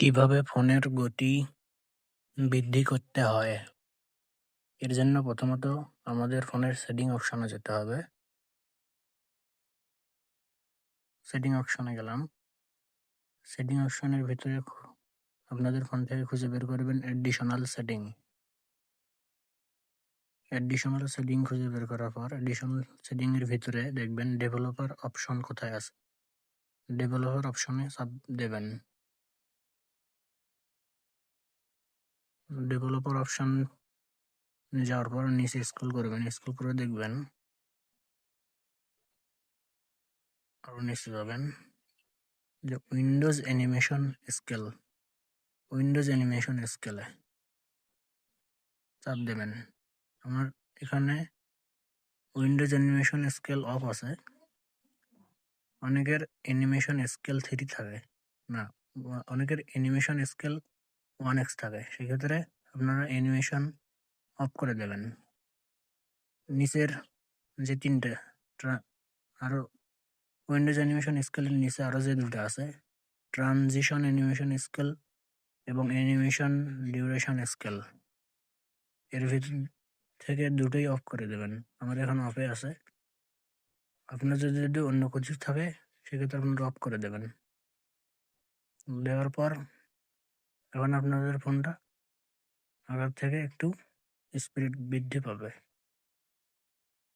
কিভাবে ফোনের গতি বৃদ্ধি করতে হয়? এর জন্য প্রথমত আমাদের ফোনের সেটিং অপশনে যেতে হবে। সেটিং অপশনে গেলাম। সেটিং অপশনের ভিতরে আপনাদের ফোন থেকে খুঁজে বের করবেন অ্যাডিশনাল সেটিং। অ্যাডিশনাল সেটিং খুঁজে বের করার পর অ্যাডিশনাল সেটিং এর ভিতরে দেখবেন ডেভেলপার অপশন কোথায় আছে। ডেভেলপার অপশনে চাপ দেবেন। ডেভেলপার অপশন যাওয়ার পর নিচে স্ক্রল করবেন। স্ক্রল করে দেখবেন আরো নিচে যাবেন যে Windows animation scale. Windows animation স্কেলে চাপ দেবেন। আমার এখানে উইন্ডোজ অ্যানিমেশন স্কেল অফ আছে। অনেকের অ্যানিমেশন স্কেল 3 থাকে, না অনেকের অ্যানিমেশন স্কেল 1x থাকে। সেক্ষেত্রে আপনারা অ্যানিমেশন অফ করে দেবেন। নিচের যে তিনটে আরও উইন্ডোজ অ্যানিমেশন স্কেলের নিচে আরও যে দুটো আছে, ট্রানজিশন অ্যানিমেশন স্কেল এবং অ্যানিমেশন ডিউরেশন স্কেল, এর ভিতর থেকে দুটোই অফ করে দেবেন। আমার এখন অফে আছে। আপনার যদি অন্য কিছু থাকে সেক্ষেত্রে আপনারা অফ করে দেবেন। দেওয়ার পর এখন আপনাদের ফোনটা আগের থেকে একটু স্পিড বৃদ্ধি পাবে।